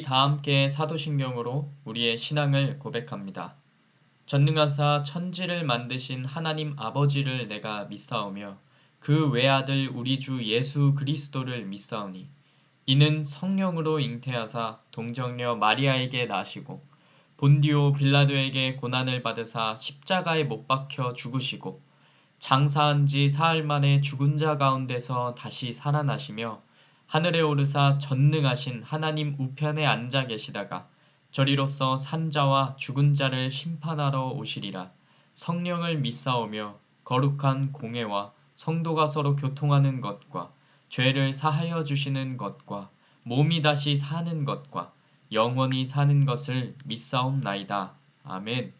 다 함께 사도신경으로 우리의 신앙을 고백합니다. 전능하사 천지를 만드신 하나님 아버지를 내가 믿사오며 그 외아들 우리 주 예수 그리스도를 믿사오니 이는 성령으로 잉태하사 동정녀 마리아에게 나시고 본디오 빌라도에게 고난을 받으사 십자가에 못 박혀 죽으시고 장사한 지 사흘 만에 죽은 자 가운데서 다시 살아나시며 하늘에 오르사 전능하신 하나님 우편에 앉아 계시다가 저리로서 산자와 죽은 자를 심판하러 오시리라. 성령을 믿사오며 거룩한 공회와 성도가 서로 교통하는 것과 죄를 사하여 주시는 것과 몸이 다시 사는 것과 영원히 사는 것을 믿사옵나이다. 아멘.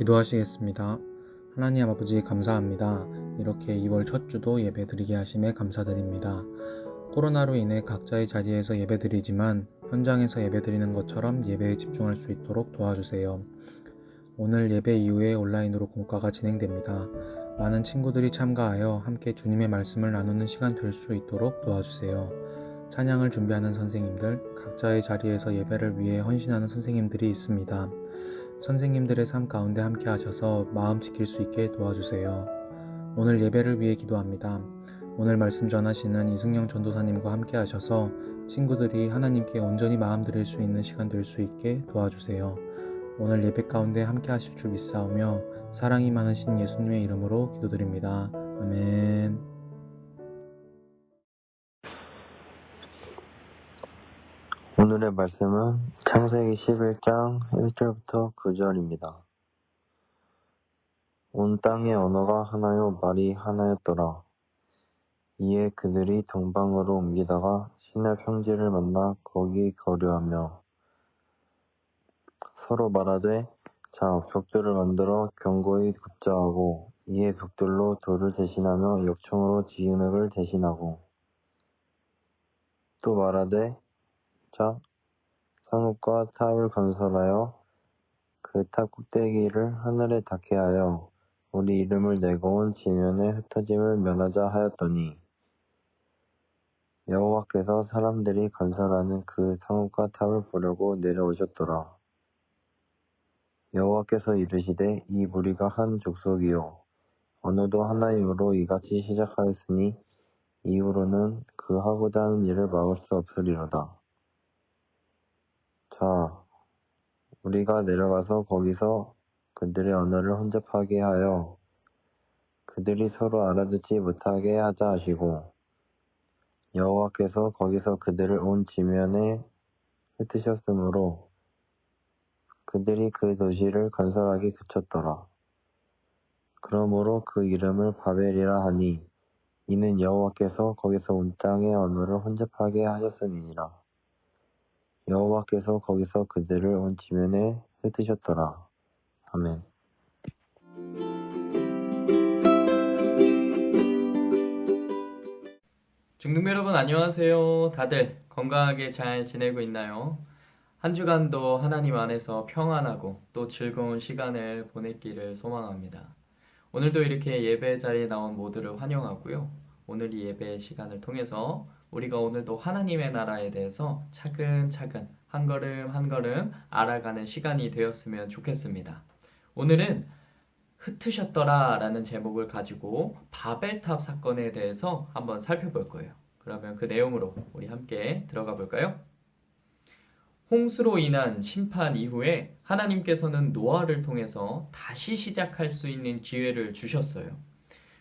기도하시겠습니다. 하나님 아버지 감사합니다. 이렇게 2월 첫 주도 예배드리게 하심에 감사드립니다. 코로나로 인해 각자의 자리에서 예배드리지만 현장에서 예배드리는 것처럼 예배에 집중할 수 있도록 도와주세요. 오늘 예배 이후에 온라인으로 공과가 진행됩니다. 많은 친구들이 참가하여 함께 주님의 말씀을 나누는 시간 될 수 있도록 도와주세요. 찬양을 준비하는 선생님들, 각자의 자리에서 예배를 위해 헌신하는 선생님들이 있습니다. 선생님들의 삶 가운데 함께 하셔서 마음 지킬 수 있게 도와주세요. 오늘 예배를 위해 기도합니다. 오늘 말씀 전하시는 이승영 전도사님과 함께 하셔서 친구들이 하나님께 온전히 마음 드릴 수 있는 시간 될 수 있게 도와주세요. 오늘 예배 가운데 함께 하실 줄 믿사오며 사랑이 많으신 예수님의 이름으로 기도드립니다. 아멘. 오늘의 말씀은 창세기 11장 1절부터 9절입니다. 온 땅의 언어가 하나요 말이 하나였더라. 이에 그들이 동방으로 옮기다가 시내 평지를 만나 거기 거류하며 서로 말하되 자 벽돌을 만들어 견고히 굽자 하고 이에 벽돌로 돌을 대신하며 역청으로 지은흙을 대신하고 또 말하되 자 성읍과 탑을 건설하여 그 탑 꼭대기를 하늘에 닿게 하여 우리 이름을 내고 온 지면에 흩어짐을 면하자 하였더니 여호와께서 사람들이 건설하는 그 성읍과 탑을 보려고 내려오셨더라. 여호와께서 이르시되 이 무리가 한 족속이요 언어도 하나이므로 이같이 시작하였으니 이후로는 그 하고자 하는 일을 막을 수 없으리로다. 자, 우리가 내려가서 거기서 그들의 언어를 혼잡하게 하여 그들이 서로 알아듣지 못하게 하자 하시고 여호와께서 거기서 그들을 온 지면에 흩으셨으므로 그들이 그 도시를 건설하기 그쳤더라. 그러므로 그 이름을 바벨이라 하니 이는 여호와께서 거기서 온 땅의 언어를 혼잡하게 하셨음이니라. 여호와께서 거기서 그들을 온 지면에 흩으셨더라. 아멘. 중등 여러분 안녕하세요. 다들 건강하게 잘 지내고 있나요? 한 주간도 하나님 안에서 평안하고 또 즐거운 시간을 보냈기를 소망합니다. 오늘도 이렇게 예배 자리에 나온 모두를 환영하고요. 오늘 이 예배 시간을 통해서 우리가 오늘도 하나님의 나라에 대해서 차근차근 한 걸음 한 걸음 알아가는 시간이 되었으면 좋겠습니다. 오늘은 흩으셨더라 라는 제목을 가지고 바벨탑 사건에 대해서 한번 살펴볼 거예요. 그러면 그 내용으로 우리 함께 들어가 볼까요? 홍수로 인한 심판 이후에 하나님께서는 노아를 통해서 다시 시작할 수 있는 기회를 주셨어요.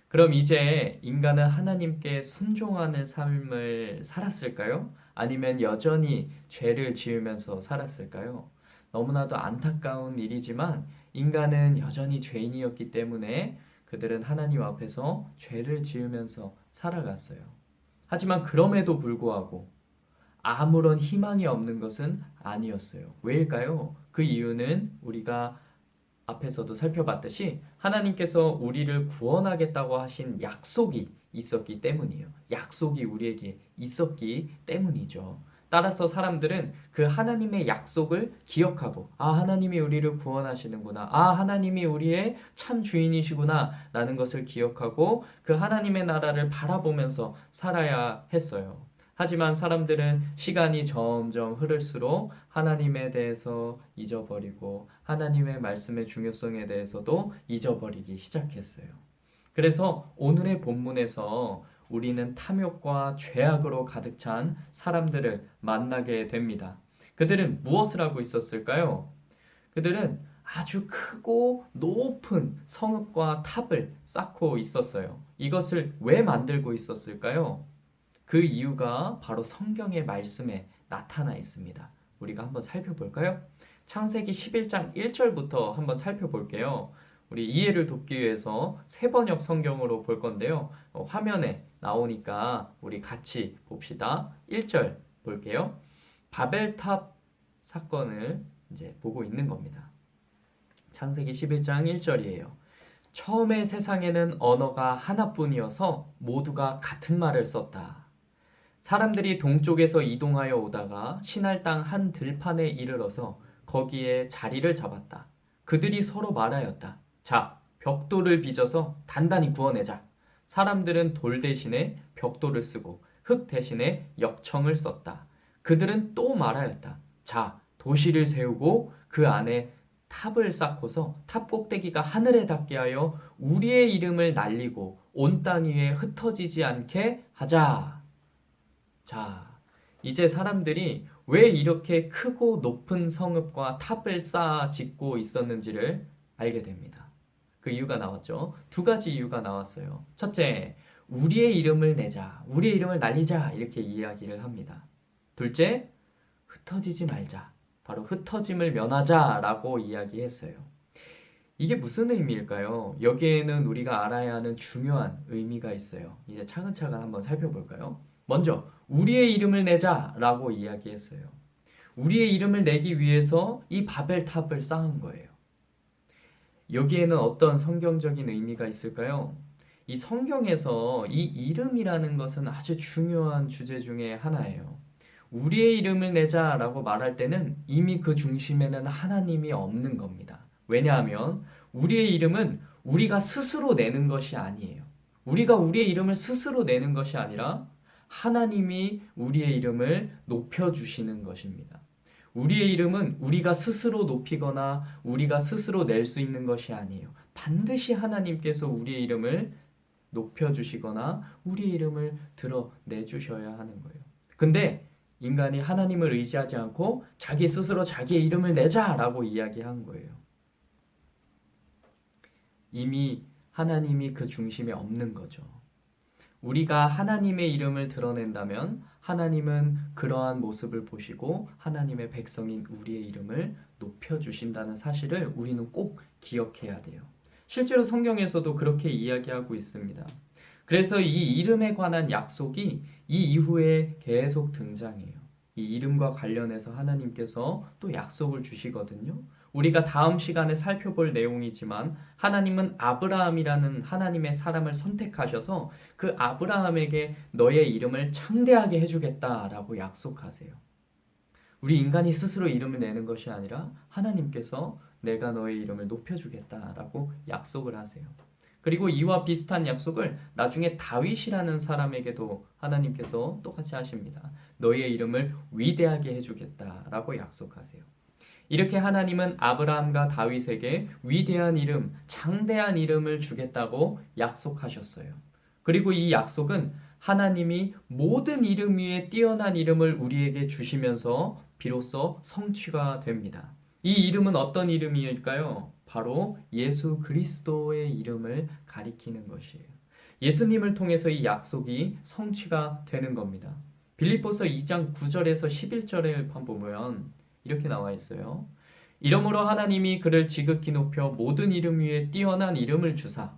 그럼 이제 인간은 하나님께 순종하는 삶을 살았을까요? 아니면 여전히 죄를 지으면서 살았을까요? 너무나도 안타까운 일이지만 인간은 여전히 죄인이었기 때문에 그들은 하나님 앞에서 죄를 지으면서 살아갔어요. 하지만 그럼에도 불구하고 아무런 희망이 없는 것은 아니었어요. 왜일까요? 그 이유는 우리가 앞에서도 살펴봤듯이 하나님께서 우리를 구원하겠다고 하신 약속이 있었기 때문이에요. 약속이 우리에게 있었기 때문이죠. 따라서 사람들은 그 하나님의 약속을 기억하고 하나님이 우리를 구원하시는구나. 하나님이 우리의 참 주인이시구나 라는 것을 기억하고 그 하나님의 나라를 바라보면서 살아야 했어요. 하지만 사람들은 시간이 점점 흐를수록 하나님에 대해서 잊어버리고 하나님의 말씀의 중요성에 대해서도 잊어버리기 시작했어요. 그래서 오늘의 본문에서 우리는 탐욕과 죄악으로 가득 찬 사람들을 만나게 됩니다. 그들은 무엇을 하고 있었을까요? 그들은 아주 크고 높은 성읍과 탑을 쌓고 있었어요. 이것을 왜 만들고 있었을까요? 그 이유가 바로 성경의 말씀에 나타나 있습니다. 우리가 한번 살펴볼까요? 창세기 11장 1절부터 한번 살펴볼게요. 우리 이해를 돕기 위해서 세번역 성경으로 볼 건데요. 화면에 나오니까 우리 같이 봅시다. 1절 볼게요. 바벨탑 사건을 이제 보고 있는 겁니다. 창세기 11장 1절이에요. 처음에 세상에는 언어가 하나뿐이어서 모두가 같은 말을 썼다. 사람들이 동쪽에서 이동하여 오다가 시날 땅 한 들판에 이르러서 거기에 자리를 잡았다. 그들이 서로 말하였다. 자, 벽돌을 빚어서 단단히 구워내자. 사람들은 돌 대신에 벽돌을 쓰고 흙 대신에 역청을 썼다. 그들은 또 말하였다. 자, 도시를 세우고 그 안에 탑을 쌓고서 탑 꼭대기가 하늘에 닿게 하여 우리의 이름을 날리고 온 땅 위에 흩어지지 않게 하자. 자, 이제 사람들이 왜 이렇게 크고 높은 성읍과 탑을 쌓아 짓고 있었는지를 알게 됩니다. 그 이유가 나왔죠. 두 가지 이유가 나왔어요. 첫째, 우리의 이름을 내자, 우리의 이름을 날리자 이렇게 이야기를 합니다. 둘째, 흩어지지 말자, 바로 흩어짐을 면하자라고 이야기했어요. 이게 무슨 의미일까요? 여기에는 우리가 알아야 하는 중요한 의미가 있어요. 이제 차근차근 한번 살펴볼까요? 먼저 우리의 이름을 내자라고 이야기했어요. 우리의 이름을 내기 위해서 이 바벨탑을 쌓은 거예요. 여기에는 어떤 성경적인 의미가 있을까요? 이 성경에서 이 이름이라는 것은 아주 중요한 주제 중에 하나예요. 우리의 이름을 내자라고 말할 때는 이미 그 중심에는 하나님이 없는 겁니다. 왜냐하면 우리의 이름은 우리가 스스로 내는 것이 아니에요. 우리가 우리의 이름을 스스로 내는 것이 아니라 하나님이 우리의 이름을 높여주시는 것입니다. 우리의 이름은 우리가 스스로 높이거나 우리가 스스로 낼 수 있는 것이 아니에요. 반드시 하나님께서 우리의 이름을 높여주시거나 우리의 이름을 드러내주셔야 하는 거예요. 근데 인간이 하나님을 의지하지 않고 자기 스스로 자기의 이름을 내자라고 이야기한 거예요. 이미 하나님이 그 중심에 없는 거죠. 우리가 하나님의 이름을 드러낸다면 하나님은 그러한 모습을 보시고 하나님의 백성인 우리의 이름을 높여주신다는 사실을 우리는 꼭 기억해야 돼요. 실제로 성경에서도 그렇게 이야기하고 있습니다. 그래서 이 이름에 관한 약속이 이 이후에 계속 등장해요. 이 이름과 관련해서 하나님께서 또 약속을 주시거든요. 우리가 다음 시간에 살펴볼 내용이지만 하나님은 아브라함이라는 하나님의 사람을 선택하셔서 그 아브라함에게 너의 이름을 창대하게 해주겠다라고 약속하세요. 우리 인간이 스스로 이름을 내는 것이 아니라 하나님께서 내가 너의 이름을 높여주겠다라고 약속을 하세요. 그리고 이와 비슷한 약속을 나중에 다윗이라는 사람에게도 하나님께서 똑같이 하십니다. 너의 이름을 위대하게 해주겠다라고 약속하세요. 이렇게 하나님은 아브라함과 다윗에게 위대한 이름, 장대한 이름을 주겠다고 약속하셨어요. 그리고 이 약속은 하나님이 모든 이름 위에 뛰어난 이름을 우리에게 주시면서 비로소 성취가 됩니다. 이 이름은 어떤 이름일까요? 바로 예수 그리스도의 이름을 가리키는 것이에요. 예수님을 통해서 이 약속이 성취가 되는 겁니다. 빌립보서 2장 9절에서 11절을 보면 이렇게 나와 있어요. 이러므로 하나님이 그를 지극히 높여 모든 이름 위에 뛰어난 이름을 주사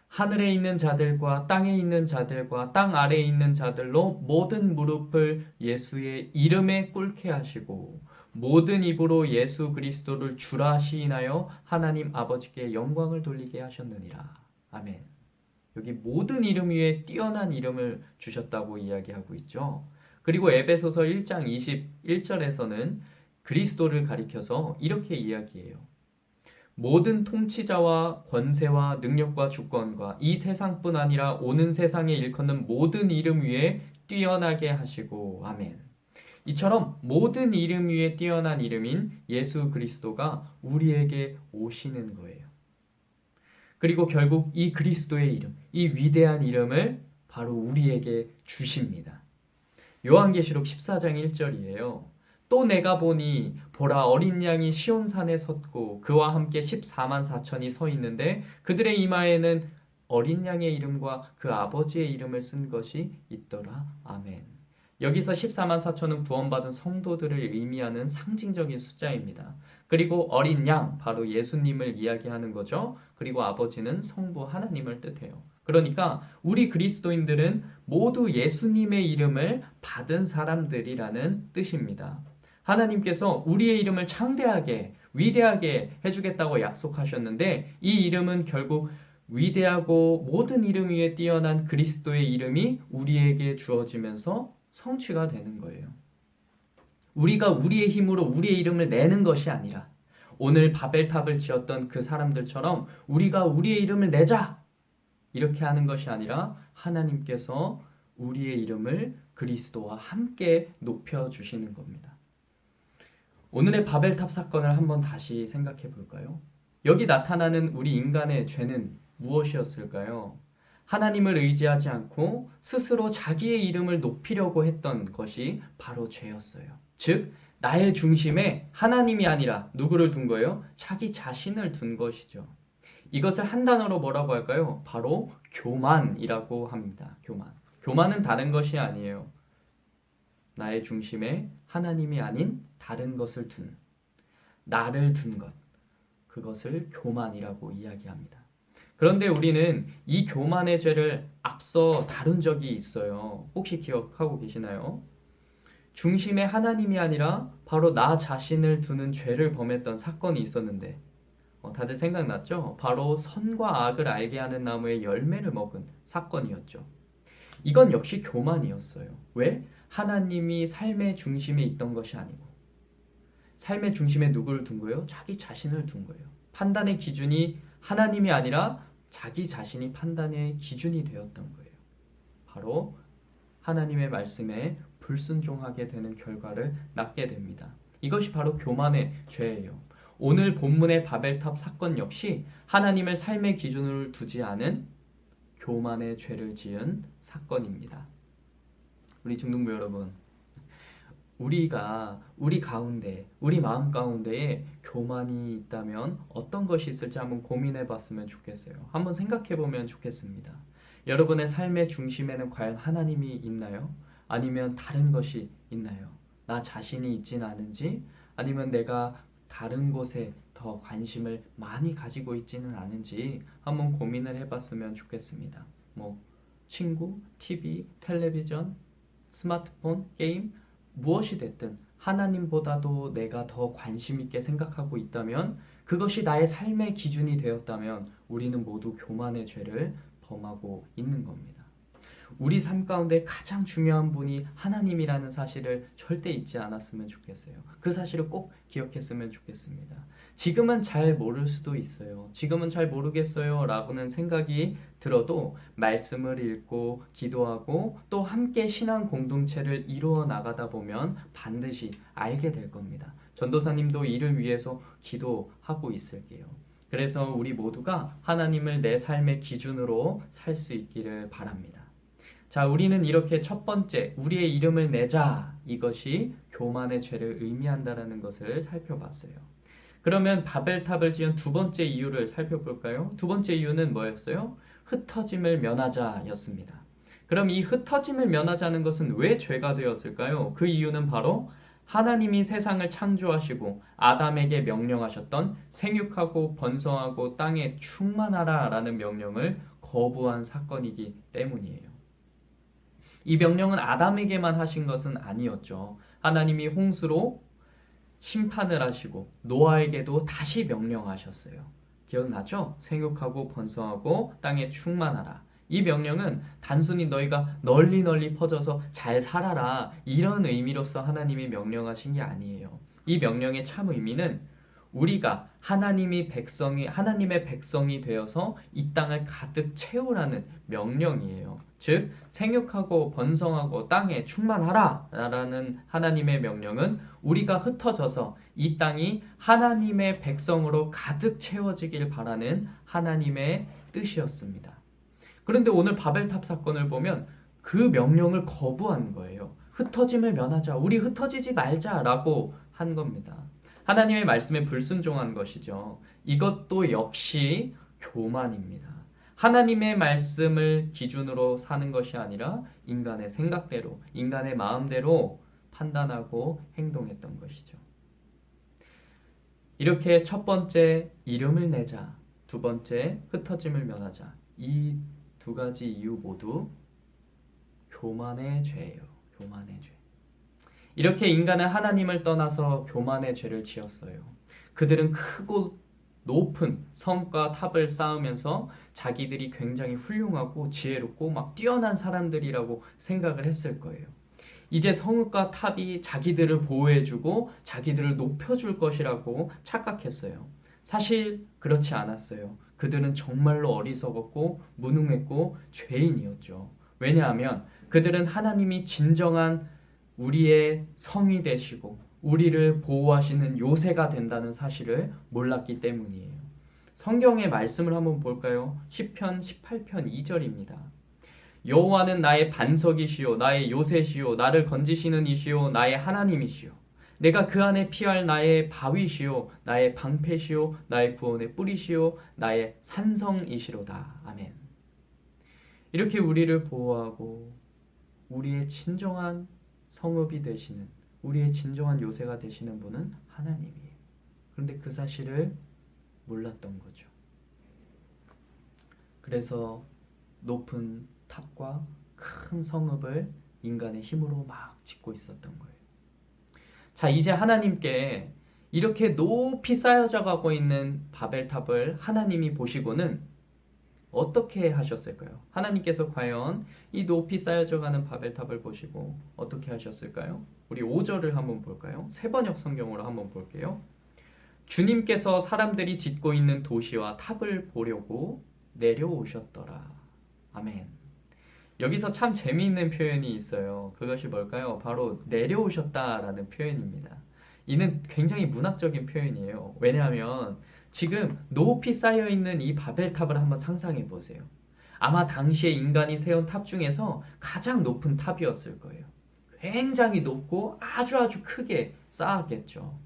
하늘에 있는 자들과 땅에 있는 자들과 땅 아래에 있는 자들로 모든 무릎을 예수의 이름에 꿇게 하시고 모든 입으로 예수 그리스도를 주라 시인하여 하나님 아버지께 영광을 돌리게 하셨느니라. 아멘. 여기 모든 이름 위에 뛰어난 이름을 주셨다고 이야기하고 있죠. 그리고 에베소서 1장 21절에서는 그리스도를 가리켜서 이렇게 이야기해요. 모든 통치자와 권세와 능력과 주권과 이 세상뿐 아니라 오는 세상에 일컫는 모든 이름 위에 뛰어나게 하시고 아멘. 이처럼 모든 이름 위에 뛰어난 이름인 예수 그리스도가 우리에게 오시는 거예요. 그리고 결국 이 그리스도의 이름, 이 위대한 이름을 바로 우리에게 주십니다. 요한계시록 14장 1절이에요. 또 내가 보니 보라 어린 양이 시온산에 섰고 그와 함께 14만 4천이 서 있는데 그들의 이마에는 어린 양의 이름과 그 아버지의 이름을 쓴 것이 있더라. 아멘. 여기서 14만 4천은 구원받은 성도들을 의미하는 상징적인 숫자입니다. 그리고 어린 양, 바로 예수님을 이야기하는 거죠. 그리고 아버지는 성부 하나님을 뜻해요. 그러니까 우리 그리스도인들은 모두 예수님의 이름을 받은 사람들이라는 뜻입니다. 하나님께서 우리의 이름을 창대하게, 위대하게 해주겠다고 약속하셨는데 이 이름은 결국 위대하고 모든 이름 위에 뛰어난 그리스도의 이름이 우리에게 주어지면서 성취가 되는 거예요. 우리가 우리의 힘으로 우리의 이름을 내는 것이 아니라 오늘 바벨탑을 지었던 그 사람들처럼 우리가 우리의 이름을 내자! 이렇게 하는 것이 아니라 하나님께서 우리의 이름을 그리스도와 함께 높여주시는 겁니다. 오늘의 바벨탑 사건을 한번 다시 생각해 볼까요? 여기 나타나는 우리 인간의 죄는 무엇이었을까요? 하나님을 의지하지 않고 스스로 자기의 이름을 높이려고 했던 것이 바로 죄였어요. 즉, 나의 중심에 하나님이 아니라 누구를 둔 거예요? 자기 자신을 둔 것이죠. 이것을 한 단어로 뭐라고 할까요? 바로 교만이라고 합니다. 교만. 교만은 다른 것이 아니에요. 나의 중심에 하나님이 아닌 다른 것을 둔, 나를 둔 것. 그것을 교만이라고 이야기합니다. 그런데 우리는 이 교만의 죄를 앞서 다룬 적이 있어요. 혹시 기억하고 계시나요? 중심에 하나님이 아니라 바로 나 자신을 두는 죄를 범했던 사건이 있었는데 다들 생각났죠? 바로 선과 악을 알게 하는 나무의 열매를 먹은 사건이었죠. 이건 역시 교만이었어요. 왜? 하나님이 삶의 중심에 있던 것이 아니고 삶의 중심에 누구를 둔 거예요? 자기 자신을 둔 거예요. 판단의 기준이 하나님이 아니라 자기 자신이 판단의 기준이 되었던 거예요. 바로 하나님의 말씀에 불순종하게 되는 결과를 낳게 됩니다. 이것이 바로 교만의 죄예요. 오늘 본문의 바벨탑 사건 역시 하나님을 삶의 기준으로 두지 않은 교만의 죄를 지은 사건입니다. 우리 중등부 여러분, 우리가 우리 가운데, 우리 마음 가운데에 교만이 있다면 어떤 것이 있을지 한번 고민해 봤으면 좋겠어요. 한번 생각해 보면 좋겠습니다. 여러분의 삶의 중심에는 과연 하나님이 있나요? 아니면 다른 것이 있나요? 나 자신이 있진 않은지, 아니면 내가 다른 곳에 더 관심을 많이 가지고 있지는 않은지 한번 고민을 해봤으면 좋겠습니다. 친구, TV, 텔레비전, 스마트폰, 게임, 무엇이 됐든 하나님보다도 내가 더 관심 있게 생각하고 있다면, 그것이 나의 삶의 기준이 되었다면 우리는 모두 교만의 죄를 범하고 있는 겁니다. 우리 삶 가운데 가장 중요한 분이 하나님이라는 사실을 절대 잊지 않았으면 좋겠어요. 그 사실을 꼭 기억했으면 좋겠습니다. 지금은 잘 모를 수도 있어요. 지금은 잘 모르겠어요 라고는 생각이 들어도 말씀을 읽고 기도하고 또 함께 신앙 공동체를 이루어 나가다 보면 반드시 알게 될 겁니다. 전도사님도 이를 위해서 기도하고 있을게요. 그래서 우리 모두가 하나님을 내 삶의 기준으로 살 수 있기를 바랍니다. 자, 우리는 이렇게 첫 번째, 우리의 이름을 내자. 이것이 교만의 죄를 의미한다는 것을 살펴봤어요. 그러면 바벨탑을 지은 두 번째 이유를 살펴볼까요? 두 번째 이유는 뭐였어요? 흩어짐을 면하자였습니다. 그럼 이 흩어짐을 면하자는 것은 왜 죄가 되었을까요? 그 이유는 바로 하나님이 세상을 창조하시고 아담에게 명령하셨던 생육하고 번성하고 땅에 충만하라 라는 명령을 거부한 사건이기 때문이에요. 이 명령은 아담에게만 하신 것은 아니었죠. 하나님이 홍수로 심판을 하시고 노아에게도 다시 명령하셨어요. 기억나죠? 생육하고 번성하고 땅에 충만하라. 이 명령은 단순히 너희가 널리 퍼져서 잘 살아라 이런 의미로서 하나님이 명령하신 게 아니에요. 이 명령의 참 의미는 우리가 하나님의 백성이 되어서 이 땅을 가득 채우라는 명령이에요. 즉 생육하고 번성하고 땅에 충만하라 라는 하나님의 명령은 우리가 흩어져서 이 땅이 하나님의 백성으로 가득 채워지길 바라는 하나님의 뜻이었습니다. 그런데 오늘 바벨탑 사건을 보면 그 명령을 거부한 거예요. 흩어짐을 면하자, 우리 흩어지지 말자라고 한 겁니다. 하나님의 말씀에 불순종한 것이죠. 이것도 역시 교만입니다. 하나님의 말씀을 기준으로 사는 것이 아니라 인간의 생각대로, 인간의 마음대로 판단하고 행동했던 것이죠. 이렇게 첫 번째 이름을 내자, 두 번째 흩어짐을 면하자. 이 두 가지 이유 모두 교만의 죄예요. 교만의 죄. 이렇게 인간은 하나님을 떠나서 교만의 죄를 지었어요. 그들은 크고 높은 성과 탑을 쌓으면서 자기들이 굉장히 훌륭하고 지혜롭고 막 뛰어난 사람들이라고 생각을 했을 거예요. 이제 성읍과 탑이 자기들을 보호해주고 자기들을 높여줄 것이라고 착각했어요. 사실 그렇지 않았어요. 그들은 정말로 어리석었고 무능했고 죄인이었죠. 왜냐하면 그들은 하나님이 진정한 우리의 성이 되시고 우리를 보호하시는 요새가 된다는 사실을 몰랐기 때문이에요. 성경의 말씀을 한번 볼까요? 시편 18편 2절입니다. 여호와는 나의 반석이시요 나의 요새시요 나를 건지시는 이시요 나의 하나님이시요 내가 그 안에 피할 나의 바위시요 나의 방패시요 나의 구원의 뿌리시요 나의 산성이시로다. 아멘. 이렇게 우리를 보호하고 우리의 진정한 성읍이 되시는 우리의 진정한 요새가 되시는 분은 하나님이에요. 그런데 그 사실을 몰랐던 거죠. 그래서 높은 탑과 큰 성읍을 인간의 힘으로 막 짓고 있었던 거예요. 자, 이제 하나님께 이렇게 높이 쌓여져 가고 있는 바벨탑을 하나님이 보시고는 어떻게 하셨을까요? 하나님께서 과연 이 높이 쌓여져 가는 바벨탑을 보시고 어떻게 하셨을까요? 우리 5절을 한번 볼까요? 세번역 성경으로 한번 볼게요. 주님께서 사람들이 짓고 있는 도시와 탑을 보려고 내려오셨더라. 아멘. 여기서 참 재미있는 표현이 있어요. 그것이 뭘까요? 바로 내려오셨다라는 표현입니다. 이는 굉장히 문학적인 표현이에요. 왜냐하면 지금 높이 쌓여있는 이 바벨탑을 한번 상상해 보세요. 아마 당시에 인간이 세운 탑 중에서 가장 높은 탑이었을 거예요. 굉장히 높고 아주 크게 쌓았겠죠.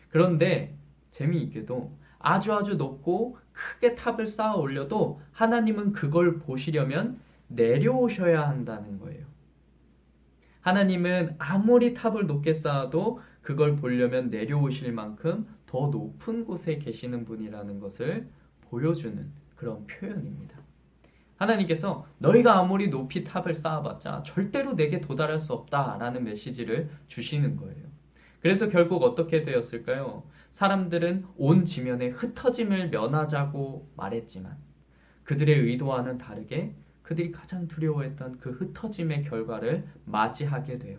그런데 재미있게도 아주 높고 크게 탑을 쌓아 올려도 하나님은 그걸 보시려면 내려오셔야 한다는 거예요. 하나님은 아무리 탑을 높게 쌓아도 그걸 보려면 내려오실 만큼 더 높은 곳에 계시는 분이라는 것을 보여주는 그런 표현입니다. 하나님께서 너희가 아무리 높이 탑을 쌓아봤자 절대로 내게 도달할 수 없다라는 메시지를 주시는 거예요. 그래서 결국 어떻게 되었을까요? 사람들은 온 지면에 흩어짐을 면하자고 말했지만 그들의 의도와는 다르게 그들이 가장 두려워했던 그 흩어짐의 결과를 맞이하게 돼요.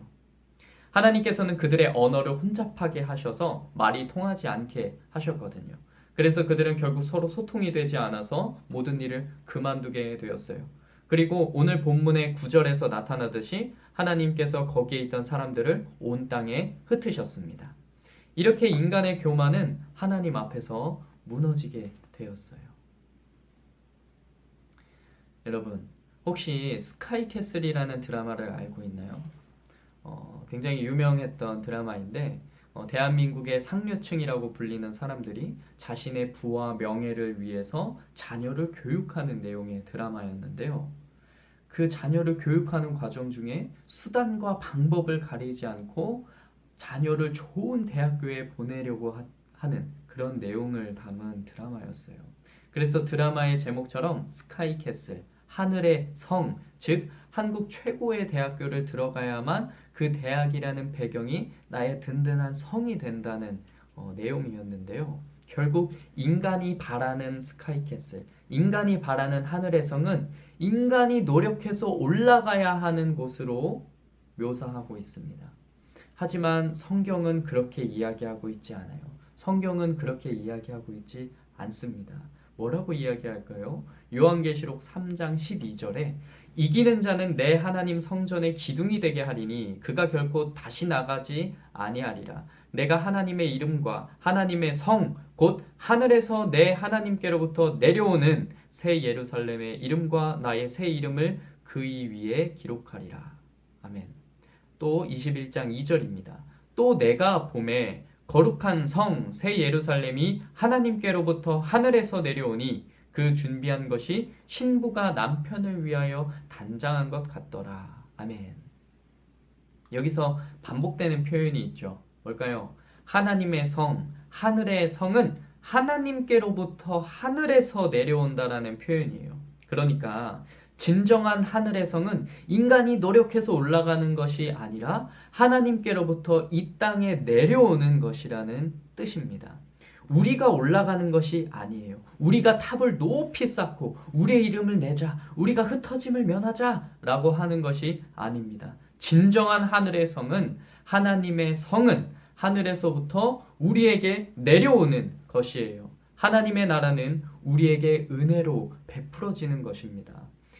하나님께서는 그들의 언어를 혼잡하게 하셔서 말이 통하지 않게 하셨거든요. 그래서 그들은 결국 서로 소통이 되지 않아서 모든 일을 그만두게 되었어요. 그리고 오늘 본문의 9절에서 나타나듯이 하나님께서 거기에 있던 사람들을 온 땅에 흩으셨습니다. 이렇게 인간의 교만은 하나님 앞에서 무너지게 되었어요. 여러분, 혹시 스카이캐슬이라는 드라마를 알고 있나요? 굉장히 유명했던 드라마인데 대한민국의 상류층이라고 불리는 사람들이 자신의 부와 명예를 위해서 자녀를 교육하는 내용의 드라마였는데요. 그 자녀를 교육하는 과정 중에 수단과 방법을 가리지 않고 자녀를 좋은 대학교에 보내려고 하는 그런 내용을 담은 드라마였어요. 그래서 드라마의 제목처럼 스카이캐슬, 하늘의 성, 즉 한국 최고의 대학교를 들어가야만 그 대학이라는 배경이 나의 든든한 성이 된다는 내용이었는데요. 결국 인간이 바라는 스카이캐슬, 인간이 바라는 하늘의 성은 인간이 노력해서 올라가야 하는 곳으로 묘사하고 있습니다. 하지만 성경은 그렇게 이야기하고 있지 않아요. 성경은 그렇게 이야기하고 있지 않습니다. 뭐라고 이야기할까요? 요한계시록 3장 12절에 이기는 자는 내 하나님 성전의 기둥이 되게 하리니 그가 결코 다시 나가지 아니하리라. 내가 하나님의 이름과 하나님의 성 곧 하늘에서 내 하나님께로부터 내려오는 새 예루살렘의 이름과 나의 새 이름을 그의 위에 기록하리라. 아멘. 또 21장 2절입니다. 또 내가 봄에 거룩한 성 새 예루살렘이 하나님께로부터 하늘에서 내려오니 그 준비한 것이 신부가 남편을 위하여 단장한 것 같더라. 아멘. 여기서 반복되는 표현이 있죠. 뭘까요? 하나님의 성, 하늘의 성은 하나님께로부터 하늘에서 내려온다라는 표현이에요. 그러니까 진정한 하늘의 성은 인간이 노력해서 올라가는 것이 아니라 하나님께로부터 이 땅에 내려오는 것이라는 뜻입니다. 우리가 올라가는 것이 아니에요. 우리가 탑을 높이 쌓고 우리의 이름을 내자, 우리가 흩어짐을 면하자 라고 하는 것이 아닙니다. 진정한 하늘의 성은, 하나님의 성은 하늘에서부터 우리에게 내려오는 것이에요. 하나님의 나라는 우리에게 은혜로 베풀어지는 것입니다.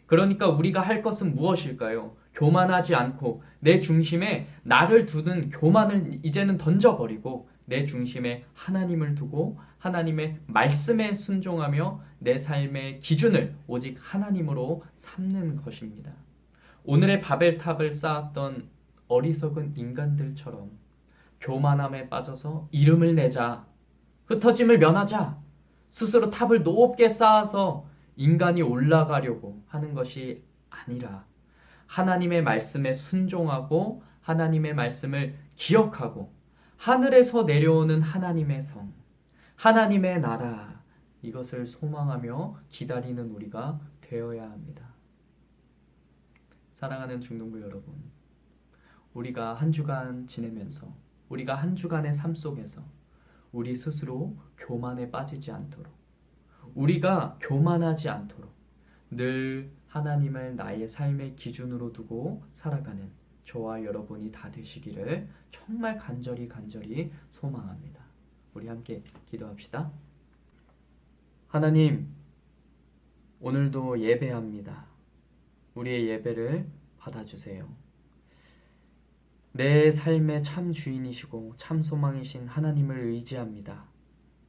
그러니까 우리가 할 것은 무엇일까요? 교만하지 않고 내 중심에 나를 두는 교만을 이제는 던져버리고 내 중심에 하나님을 두고 하나님의 말씀에 순종하며 내 삶의 기준을 오직 하나님으로 삼는 것입니다. 오늘의 바벨탑을 쌓았던 어리석은 인간들처럼 교만함에 빠져서 이름을 내자, 흩어짐을 면하자, 스스로 탑을 높게 쌓아서 인간이 올라가려고 하는 것이 아니라 하나님의 말씀에 순종하고 하나님의 말씀을 기억하고 하늘에서 내려오는 하나님의 성, 하나님의 나라, 이것을 소망하며 기다리는 우리가 되어야 합니다. 사랑하는 중동부 여러분, 우리가 한 주간 지내면서 우리가 한 주간의 삶 속에서 우리 스스로 교만에 빠지지 않도록, 우리가 교만하지 않도록 늘 하나님을 나의 삶의 기준으로 두고 살아가는 저와 여러분이 다 되시기를 정말 간절히 소망합니다. 우리 함께 기도합시다. 하나님, 오늘도 예배합니다. 우리의 예배를 받아주세요. 내 삶의 참 주인이시고 참 소망이신 하나님을 의지합니다.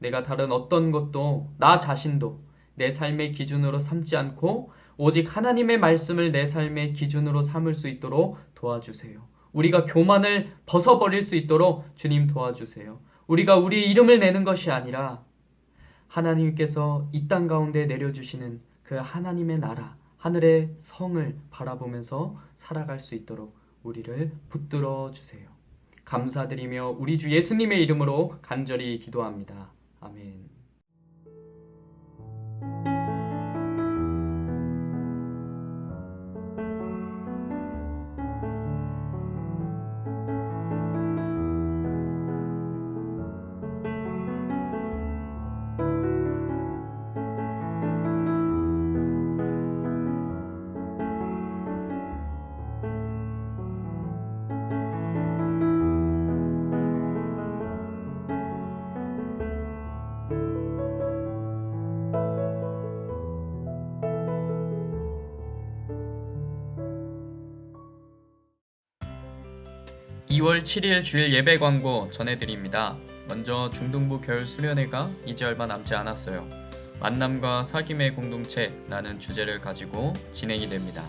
내가 다른 어떤 것도 나 자신도 내 삶의 기준으로 삼지 않고 오직 하나님의 말씀을 내 삶의 기준으로 삼을 수 있도록 도와주세요. 우리가 교만을 벗어버릴 수 있도록 주님 도와주세요. 우리가 우리 이름을 내는 것이 아니라 하나님께서 이 땅 가운데 내려주시는 그 하나님의 나라, 하늘의 성을 바라보면서 살아갈 수 있도록 우리를 붙들어 주세요. 감사드리며 우리 주 예수님의 이름으로 간절히 기도합니다. 아멘. 2월 7일 주일 예배 광고 전해드립니다. 먼저 중동부 겨울 수련회가 이제 얼마 남지 않았어요. 만남과 사귐의 공동체라는 주제를 가지고 진행이 됩니다.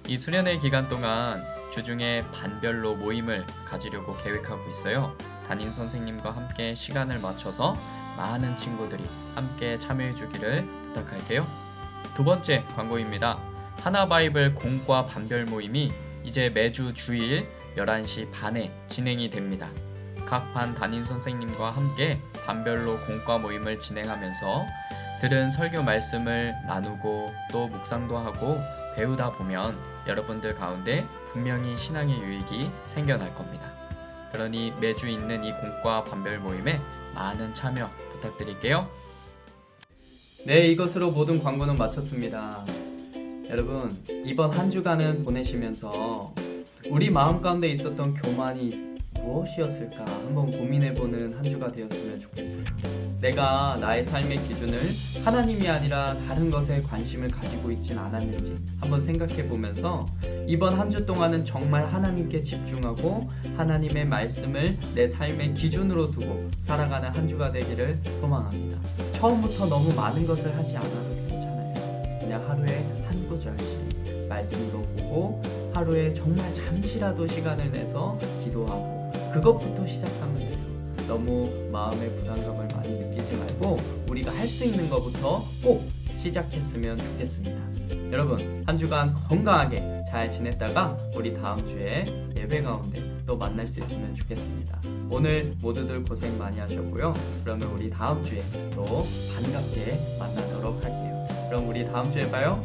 이 수련회 기간 동안 주중에 반별로 모임을 가지려고 계획하고 있어요. 담임 선생님과 함께 시간을 맞춰서 많은 친구들이 함께 참여해 주기를 부탁할게요. 두 번째 광고입니다. 하나바이블 공과 반별 모임이 이제 매주 주일 11시 반에 진행이 됩니다. 각 반 담임 선생님과 함께 반별로 공과 모임을 진행하면서 들은 설교 말씀을 나누고 또 묵상도 하고 배우다 보면 여러분들 가운데 분명히 신앙의 유익이 생겨날 겁니다. 그러니 매주 있는 이 공과 반별 모임에 많은 참여 부탁드릴게요. 네, 이것으로 모든 광고는 마쳤습니다. 여러분, 이번 한 주간은 보내시면서 우리 마음 가운데 있었던 교만이 무엇이었을까 한번 고민해보는 한 주가 되었으면 좋겠어요. 내가 나의 삶의 기준을 하나님이 아니라 다른 것에 관심을 가지고 있진 않았는지 한번 생각해보면서 이번 한 주 동안은 정말 하나님께 집중하고 하나님의 말씀을 내 삶의 기준으로 두고 살아가는 한 주가 되기를 소망합니다. 처음부터 너무 많은 것을 하지 않아도 괜찮아요. 그냥 하루에 한 구절씩 말씀으로 보고 하루에 정말 잠시라도 시간을 내서 기도하고 그것부터 시작하면 돼요. 너무 마음의 부담감을 많이 느끼지 말고 우리가 할 수 있는 것부터 꼭 시작했으면 좋겠습니다. 여러분, 한 주간 건강하게 잘 지냈다가 우리 다음 주에 예배 가운데 또 만날 수 있으면 좋겠습니다. 오늘 모두들 고생 많이 하셨고요. 그러면 우리 다음 주에 또 반갑게 만나도록 할게요. 그럼 우리 다음 주에 봐요.